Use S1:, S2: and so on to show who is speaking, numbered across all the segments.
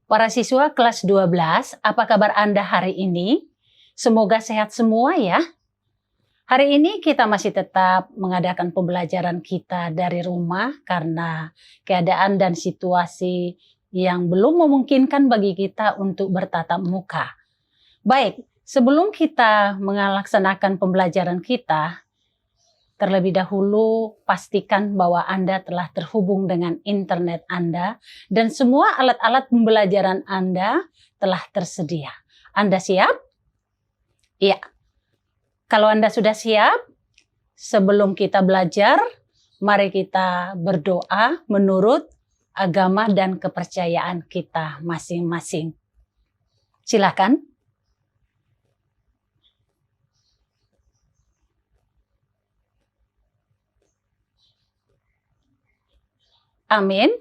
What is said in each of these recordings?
S1: Para siswa kelas 12, apa kabar Anda hari ini? Semoga sehat semua ya. Hari ini kita masih tetap mengadakan pembelajaran kita dari rumah karena keadaan dan situasi yang belum memungkinkan bagi kita untuk bertatap muka. Baik, sebelum kita melaksanakan pembelajaran kita, terlebih dahulu pastikan bahwa Anda telah terhubung dengan internet Anda dan semua alat-alat pembelajaran Anda telah tersedia. Anda siap? Iya. Kalau Anda sudah siap, sebelum kita belajar, mari kita berdoa menurut agama dan kepercayaan kita masing-masing. Silakan. Amin.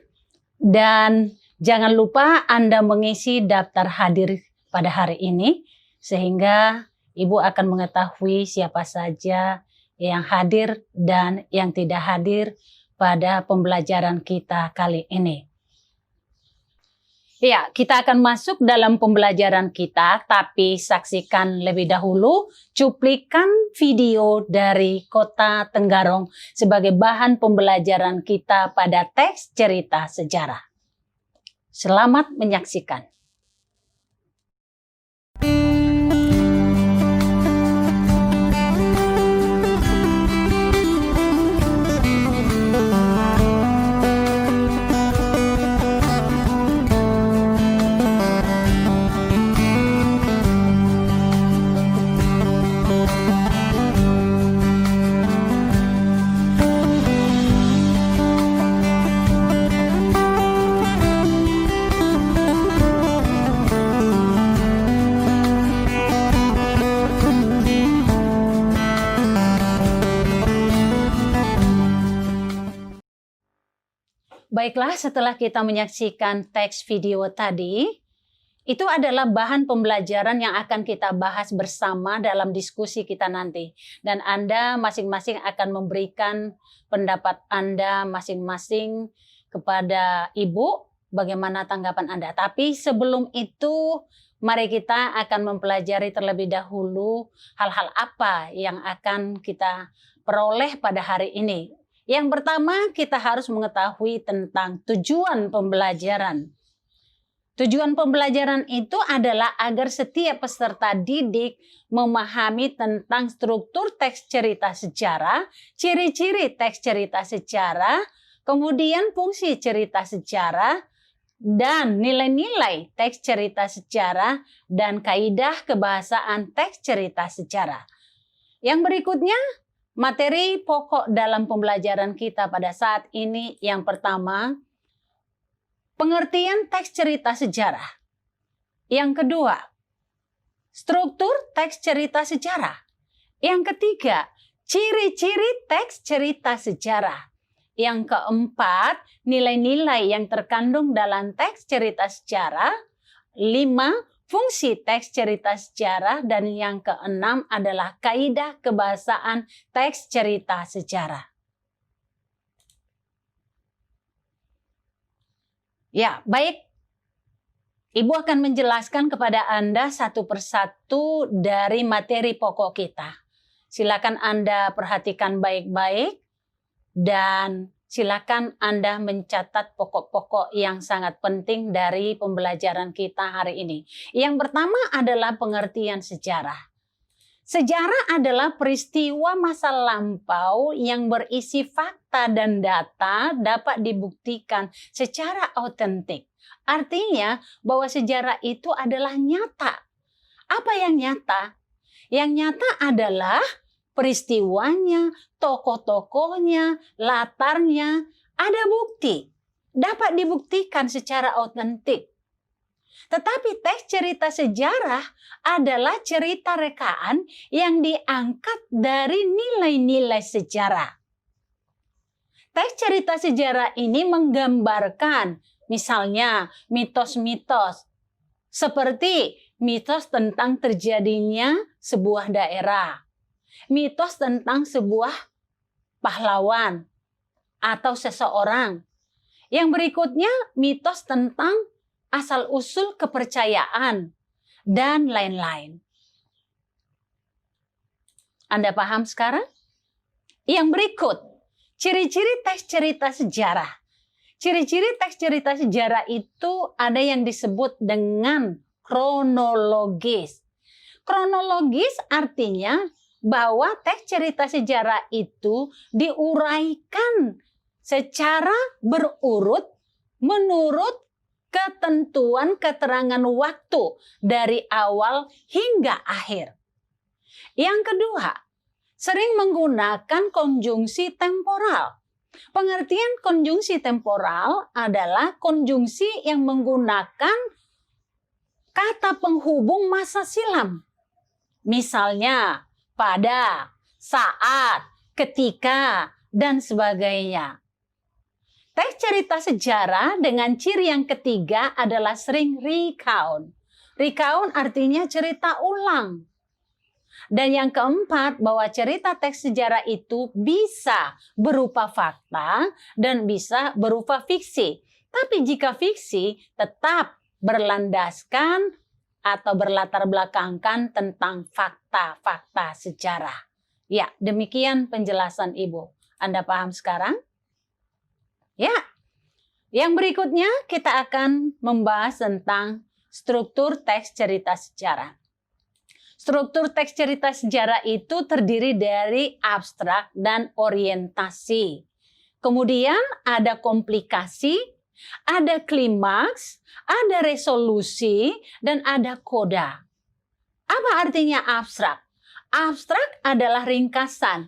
S1: Dan jangan lupa Anda mengisi daftar hadir pada hari ini, sehingga Ibu akan mengetahui siapa saja yang hadir dan yang tidak hadir pada pembelajaran kita kali ini. Ya, kita akan masuk dalam pembelajaran kita, tapi saksikan lebih dahulu cuplikan video dari Kota Tenggarong sebagai bahan pembelajaran kita pada teks cerita sejarah. Selamat menyaksikan. Baiklah, setelah kita menyaksikan teks video tadi, itu adalah bahan pembelajaran yang akan kita bahas bersama dalam diskusi kita nanti. Dan Anda masing-masing akan memberikan pendapat Anda masing-masing kepada Ibu, bagaimana tanggapan Anda. Tapi sebelum itu, mari kita akan mempelajari terlebih dahulu hal-hal apa yang akan kita peroleh pada hari ini. Yang pertama, kita harus mengetahui tentang tujuan pembelajaran. Tujuan pembelajaran itu adalah agar setiap peserta didik memahami tentang struktur teks cerita sejarah, ciri-ciri teks cerita sejarah, kemudian fungsi cerita sejarah, dan nilai-nilai teks cerita sejarah, dan kaidah kebahasaan teks cerita sejarah. Yang berikutnya, materi pokok dalam pembelajaran kita pada saat ini yang pertama, pengertian teks cerita sejarah. Yang kedua, struktur teks cerita sejarah. Yang ketiga, ciri-ciri teks cerita sejarah. Yang keempat, nilai-nilai yang terkandung dalam teks cerita sejarah. 5, fungsi teks cerita sejarah, dan yang keenam adalah kaidah kebahasaan teks cerita sejarah. Ya, baik. Ibu akan menjelaskan kepada Anda satu persatu dari materi pokok kita. Silakan Anda perhatikan baik-baik dan silakan Anda mencatat pokok-pokok yang sangat penting dari pembelajaran kita hari ini. Yang pertama adalah pengertian sejarah. Sejarah adalah peristiwa masa lampau yang berisi fakta dan data dapat dibuktikan secara autentik. Artinya bahwa sejarah itu adalah nyata. Apa yang nyata? Yang nyata adalah peristiwanya, tokoh-tokohnya, latarnya, ada bukti. Dapat dibuktikan secara autentik. Tetapi teks cerita sejarah adalah cerita rekaan yang diangkat dari nilai-nilai sejarah. Teks cerita sejarah ini menggambarkan misalnya mitos-mitos seperti mitos tentang terjadinya sebuah daerah, mitos tentang sebuah pahlawan atau seseorang. Yang berikutnya mitos tentang asal-usul kepercayaan, dan lain-lain. Anda paham sekarang? Yang berikut, ciri-ciri teks cerita sejarah. Ciri-ciri teks cerita sejarah itu ada yang disebut dengan kronologis. Kronologis artinya bahwa teks cerita sejarah itu diuraikan secara berurut menurut ketentuan keterangan waktu dari awal hingga akhir. Yang kedua, sering menggunakan konjungsi temporal. Pengertian konjungsi temporal adalah konjungsi yang menggunakan kata penghubung masa silam. Misalnya, pada, saat, ketika, dan sebagainya. Teks cerita sejarah dengan ciri yang ketiga adalah sering recount. Recount artinya cerita ulang. Dan yang keempat, bahwa cerita teks sejarah itu bisa berupa fakta dan bisa berupa fiksi. Tapi jika fiksi, tetap berlandaskan atau berlatar belakangkan tentang fakta-fakta sejarah. Ya, demikian penjelasan Ibu. Anda paham sekarang? Ya, yang berikutnya kita akan membahas tentang struktur teks cerita sejarah. Struktur teks cerita sejarah itu terdiri dari abstrak dan orientasi. Kemudian ada komplikasi, ada klimaks, ada resolusi, dan ada koda. Apa artinya abstrak? Abstrak adalah ringkasan.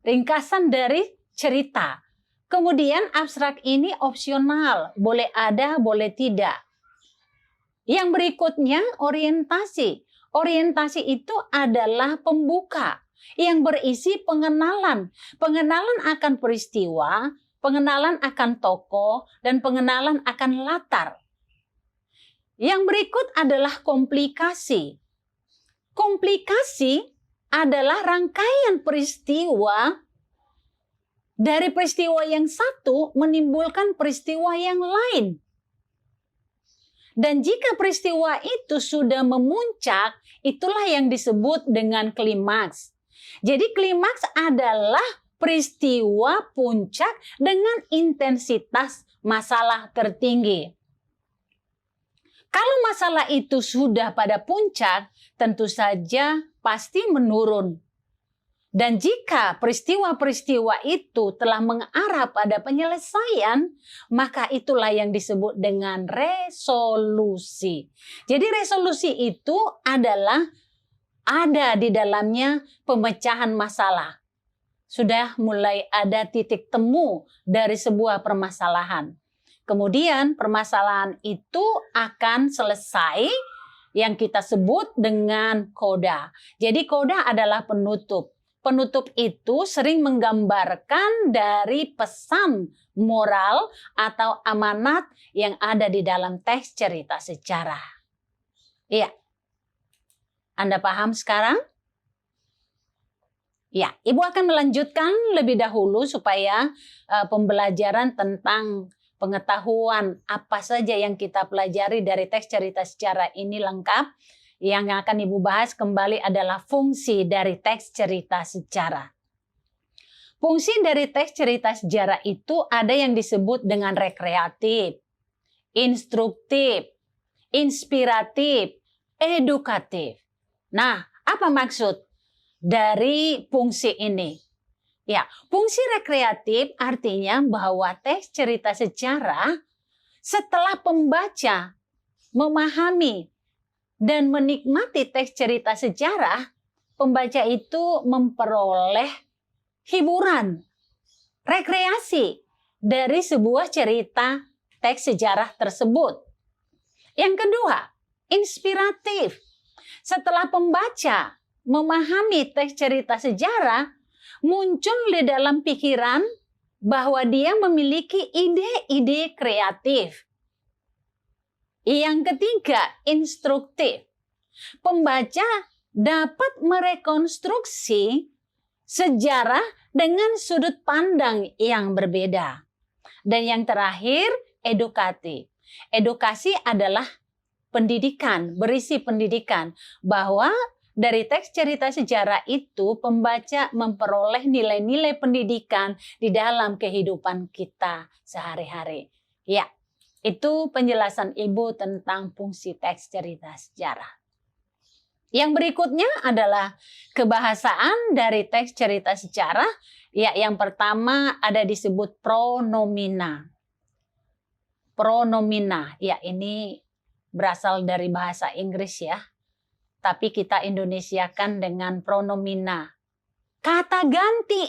S1: Ringkasan dari cerita. Kemudian abstrak ini opsional, boleh ada, boleh tidak. Yang berikutnya orientasi. Orientasi itu adalah pembuka yang berisi pengenalan. Pengenalan akan peristiwa, pengenalan akan tokoh, dan pengenalan akan latar. Yang berikut adalah komplikasi. Komplikasi adalah rangkaian peristiwa. Dari peristiwa yang satu menimbulkan peristiwa yang lain. Dan jika peristiwa itu sudah memuncak, itulah yang disebut dengan klimaks. Jadi klimaks adalah peristiwa puncak dengan intensitas masalah tertinggi. Kalau masalah itu sudah pada puncak, tentu saja pasti menurun. Dan jika peristiwa-peristiwa itu telah mengarah pada penyelesaian, maka itulah yang disebut dengan resolusi. Jadi resolusi itu adalah ada di dalamnya pemecahan masalah. Sudah mulai ada titik temu dari sebuah permasalahan. Kemudian permasalahan itu akan selesai yang kita sebut dengan koda. Jadi koda adalah penutup. Penutup itu sering menggambarkan dari pesan moral atau amanat yang ada di dalam teks cerita sejarah. Iya. Anda paham sekarang? Ya, Ibu akan melanjutkan lebih dahulu supaya pembelajaran tentang pengetahuan apa saja yang kita pelajari dari teks cerita sejarah ini lengkap. Yang akan Ibu bahas kembali adalah fungsi dari teks cerita sejarah. Fungsi dari teks cerita sejarah itu ada yang disebut dengan rekreatif, instruktif, inspiratif, edukatif. Nah, apa maksud dari fungsi ini? Ya, fungsi rekreatif artinya bahwa teks cerita sejarah setelah pembaca memahami dan menikmati teks cerita sejarah, pembaca itu memperoleh hiburan, rekreasi dari sebuah cerita teks sejarah tersebut. Yang kedua, inspiratif. Setelah pembaca memahami teks cerita sejarah, muncul di dalam pikiran bahwa dia memiliki ide-ide kreatif. Yang ketiga, instruktif. Pembaca dapat merekonstruksi sejarah dengan sudut pandang yang berbeda. Dan yang terakhir, edukatif. Edukasi adalah pendidikan, berisi pendidikan, bahwa dari teks cerita sejarah itu pembaca memperoleh nilai-nilai pendidikan di dalam kehidupan kita sehari-hari. Ya, itu penjelasan Ibu tentang fungsi teks cerita sejarah. Yang berikutnya adalah kebahasaan dari teks cerita sejarah. Ya, yang pertama ada disebut pronomina. Pronomina, ya ini berasal dari bahasa Inggris ya. Tapi kita Indonesiakan dengan pronomina. Kata ganti.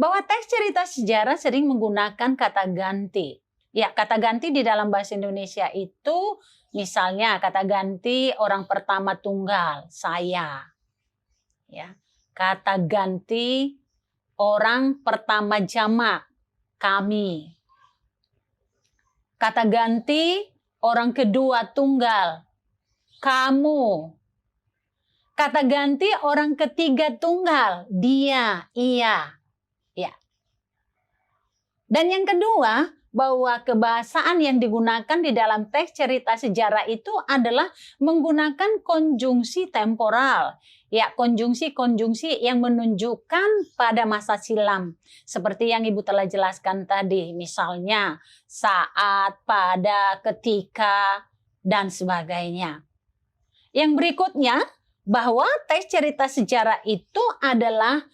S1: Bahwa teks cerita sejarah sering menggunakan kata ganti. Ya, kata ganti di dalam bahasa Indonesia itu misalnya kata ganti orang pertama tunggal, saya. Ya. Kata ganti orang pertama jamak, kami. Kata ganti orang kedua tunggal, kamu. Kata ganti orang ketiga tunggal, dia, ia. Ya. Dan yang kedua, bahwa kebahasaan yang digunakan di dalam teks cerita sejarah itu adalah menggunakan konjungsi temporal. Ya, konjungsi-konjungsi yang menunjukkan pada masa silam. Seperti yang Ibu telah jelaskan tadi. Misalnya, saat, pada, ketika, dan sebagainya. Yang berikutnya, bahwa teks cerita sejarah itu adalah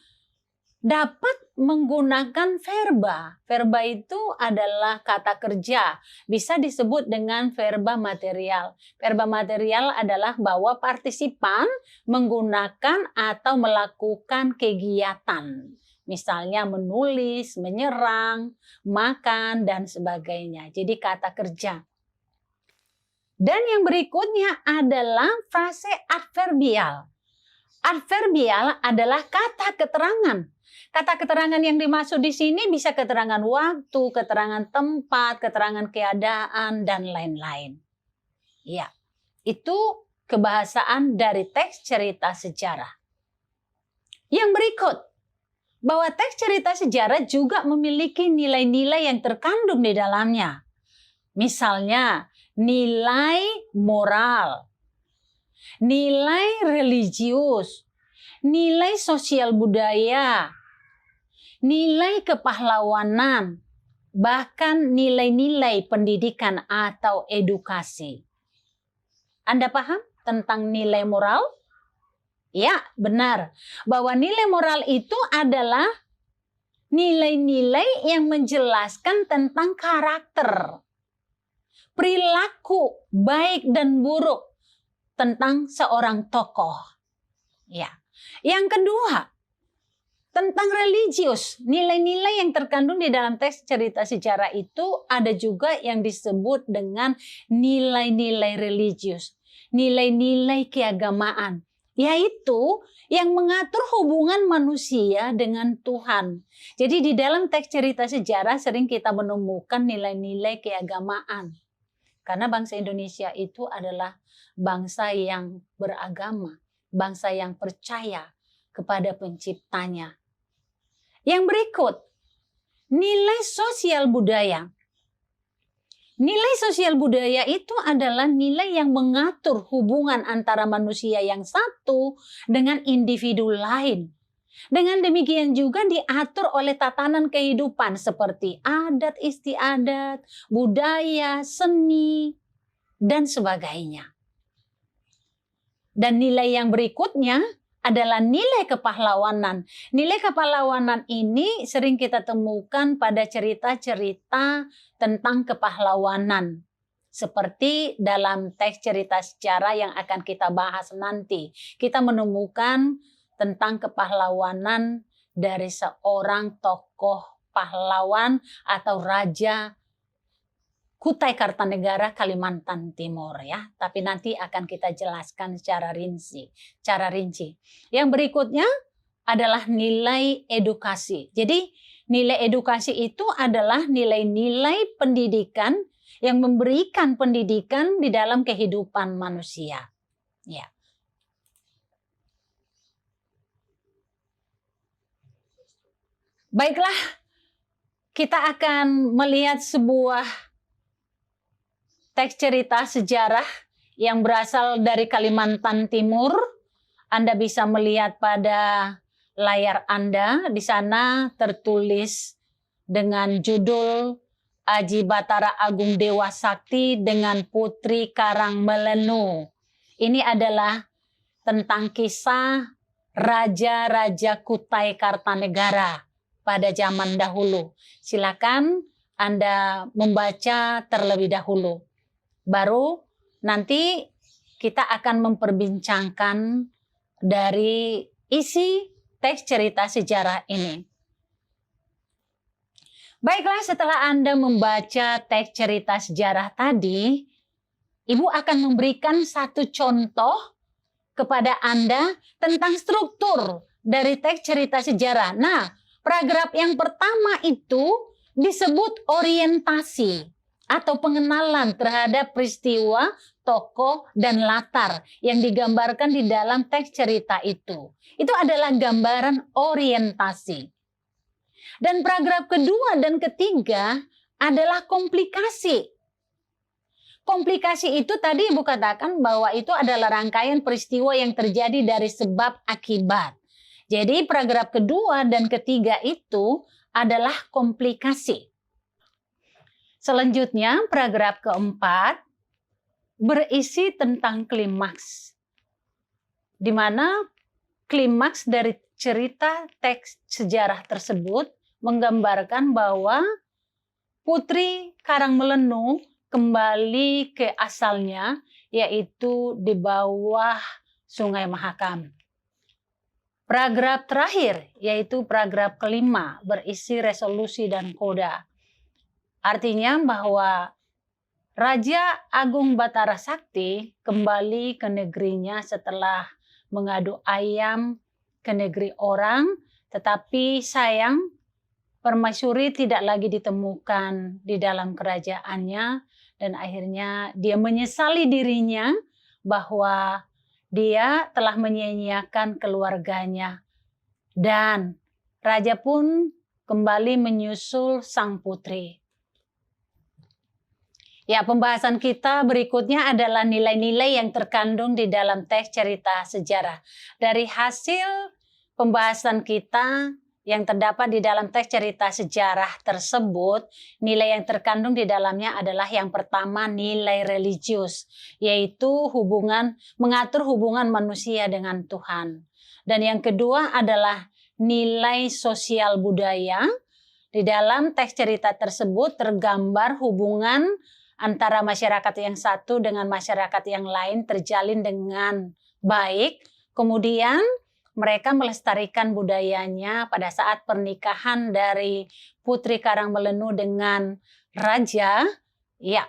S1: dapat menggunakan verba. Verba itu adalah kata kerja. Bisa disebut dengan verba material. Verba material adalah bahwa partisipan menggunakan atau melakukan kegiatan. Misalnya menulis, menyerang, makan, dan sebagainya. Jadi kata kerja. Dan yang berikutnya adalah frase adverbial. Adverbial adalah kata keterangan. Kata keterangan yang dimaksud di sini bisa keterangan waktu, keterangan tempat, keterangan keadaan, dan lain-lain. Ya, itu kebahasaan dari teks cerita sejarah. Yang berikut, bahwa teks cerita sejarah juga memiliki nilai-nilai yang terkandung di dalamnya. Misalnya, nilai moral, nilai religius, nilai sosial budaya, nilai kepahlawanan, bahkan nilai-nilai pendidikan atau edukasi. Anda paham tentang nilai moral? Ya, benar. Bahwa nilai moral itu adalah nilai-nilai yang menjelaskan tentang karakter, perilaku baik dan buruk tentang seorang tokoh. Ya. Yang kedua, tentang religius. Nilai-nilai yang terkandung di dalam teks cerita sejarah itu ada juga yang disebut dengan nilai-nilai religius. Nilai-nilai keagamaan. Yaitu yang mengatur hubungan manusia dengan Tuhan. Jadi di dalam teks cerita sejarah sering kita menemukan nilai-nilai keagamaan. Karena bangsa Indonesia itu adalah bangsa yang beragama, bangsa yang percaya kepada penciptanya. Yang berikut, nilai sosial budaya. Nilai sosial budaya itu adalah nilai yang mengatur hubungan antara manusia yang satu dengan individu lain. Dengan demikian juga diatur oleh tatanan kehidupan seperti adat istiadat, budaya, seni, dan sebagainya. Dan nilai yang berikutnya adalah nilai kepahlawanan. Nilai kepahlawanan ini sering kita temukan pada cerita-cerita tentang kepahlawanan. Seperti dalam teks cerita sejarah yang akan kita bahas nanti. Kita menemukan tentang kepahlawanan dari seorang tokoh pahlawan atau raja Kutai Kartanegara, Kalimantan Timur ya. Tapi nanti akan kita jelaskan secara rinci. Yang berikutnya adalah nilai edukasi. Jadi nilai edukasi itu adalah nilai-nilai pendidikan yang memberikan pendidikan di dalam kehidupan manusia. Ya. Baiklah, kita akan melihat sebuah teks cerita sejarah yang berasal dari Kalimantan Timur. Anda bisa melihat pada layar Anda, di sana tertulis dengan judul Aji Batara Agung Dewa Sakti dengan Putri Karangmelenu. Ini adalah tentang kisah Raja-Raja Kutai Kartanegara pada zaman dahulu. Silakan Anda membaca terlebih dahulu. Baru nanti kita akan memperbincangkan dari isi teks cerita sejarah ini. Baiklah, setelah Anda membaca teks cerita sejarah tadi, Ibu akan memberikan satu contoh kepada Anda tentang struktur dari teks cerita sejarah. Nah, paragraf yang pertama itu disebut orientasi atau pengenalan terhadap peristiwa, tokoh, dan latar yang digambarkan di dalam teks cerita itu. Itu adalah gambaran orientasi. Dan paragraf kedua dan ketiga adalah komplikasi. Komplikasi itu tadi Ibu katakan bahwa itu adalah rangkaian peristiwa yang terjadi dari sebab akibat. Jadi paragraf kedua dan ketiga itu adalah komplikasi. Selanjutnya paragraf keempat berisi tentang klimaks. Di mana klimaks dari cerita teks sejarah tersebut menggambarkan bahwa Putri Karangmelenu kembali ke asalnya, yaitu di bawah Sungai Mahakam. Paragraf terakhir, yaitu paragraf kelima, berisi resolusi dan koda. Artinya bahwa Raja Agung Batara Sakti kembali ke negerinya setelah mengadu ayam ke negeri orang, tetapi sayang Permaisuri tidak lagi ditemukan di dalam kerajaannya, dan akhirnya dia menyesali dirinya bahwa dia telah menyia-nyiakan keluarganya. Dan raja pun kembali menyusul sang putri. Ya, pembahasan kita berikutnya adalah nilai-nilai yang terkandung di dalam teks cerita sejarah. Dari hasil pembahasan kita yang terdapat di dalam teks cerita sejarah tersebut, nilai yang terkandung di dalamnya adalah yang pertama nilai religius, yaitu mengatur hubungan manusia dengan Tuhan. Dan yang kedua adalah nilai sosial budaya. Di dalam teks cerita tersebut tergambar hubungan antara masyarakat yang satu dengan masyarakat yang lain terjalin dengan baik. Kemudian mereka melestarikan budayanya pada saat pernikahan dari Putri Karangmelenu dengan raja, ya,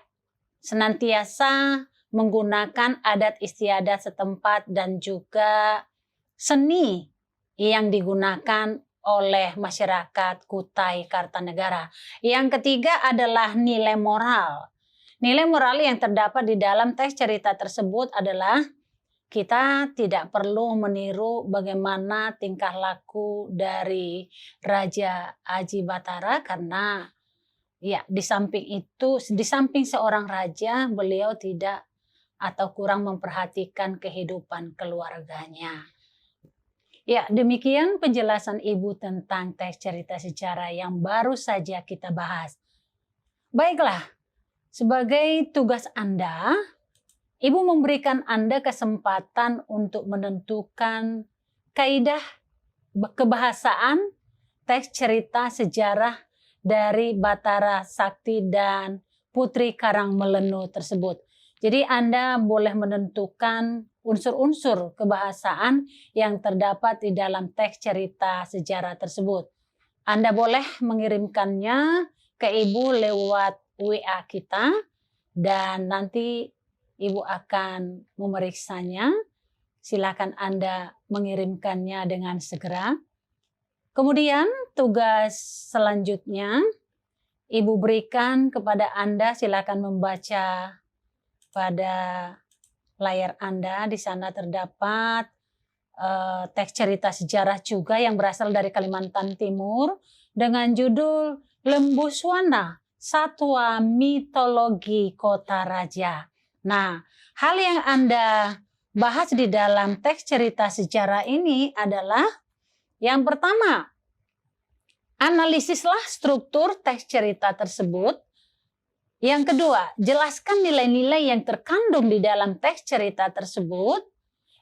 S1: senantiasa menggunakan adat istiadat setempat dan juga seni yang digunakan oleh masyarakat Kutai Kartanegara. Yang ketiga adalah nilai moral. Nilai moral yang terdapat di dalam teks cerita tersebut adalah kita tidak perlu meniru bagaimana tingkah laku dari Raja Aji Batara, karena ya di samping seorang raja, beliau tidak atau kurang memperhatikan kehidupan keluarganya. Ya, demikian penjelasan Ibu tentang teks cerita sejarah yang baru saja kita bahas. Baiklah, sebagai tugas Anda, Ibu memberikan Anda kesempatan untuk menentukan kaidah kebahasaan teks cerita sejarah dari Batara Sakti dan Putri Karangmelenu tersebut. Jadi Anda boleh menentukan unsur-unsur kebahasaan yang terdapat di dalam teks cerita sejarah tersebut. Anda boleh mengirimkannya ke Ibu lewat WA kita, dan nanti Ibu akan memeriksanya. Silakan Anda mengirimkannya dengan segera. Kemudian tugas selanjutnya Ibu berikan kepada Anda, silakan membaca pada layar Anda. Di sana terdapat teks cerita sejarah juga yang berasal dari Kalimantan Timur dengan judul Lembu Swana, satwa mitologi kota raja. Nah, hal yang Anda bahas di dalam teks cerita sejarah ini adalah yang pertama, analisislah struktur teks cerita tersebut. Yang kedua, jelaskan nilai-nilai yang terkandung di dalam teks cerita tersebut.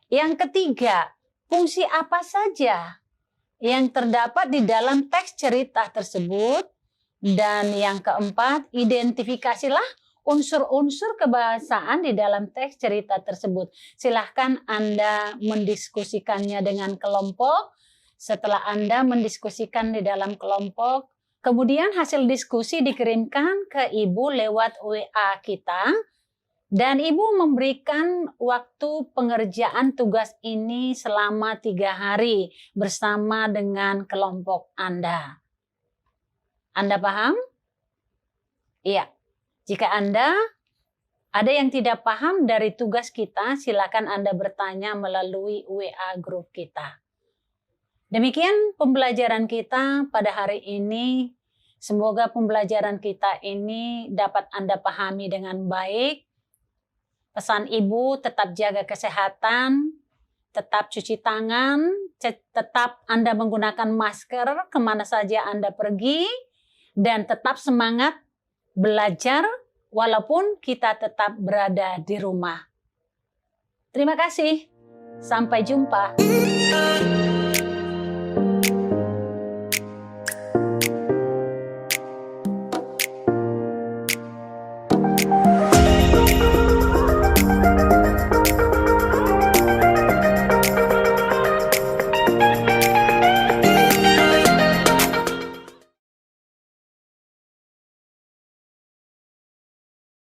S1: Yang ketiga, fungsi apa saja yang terdapat di dalam teks cerita tersebut. Dan yang keempat, identifikasilah unsur-unsur kebahasaan di dalam teks cerita tersebut. Silahkan Anda mendiskusikannya dengan kelompok. Setelah Anda mendiskusikan di dalam kelompok, kemudian hasil diskusi dikirimkan ke Ibu lewat WA kita. Dan Ibu memberikan waktu pengerjaan tugas ini selama 3 hari bersama dengan kelompok Anda. Anda paham? Iya. Jika Anda ada yang tidak paham dari tugas kita, silakan Anda bertanya melalui WA grup kita. Demikian pembelajaran kita pada hari ini. Semoga pembelajaran kita ini dapat Anda pahami dengan baik. Pesan Ibu, tetap jaga kesehatan, tetap cuci tangan, tetap Anda menggunakan masker kemana saja Anda pergi, dan tetap semangat belajar walaupun kita tetap berada di rumah. Terima kasih. Sampai jumpa.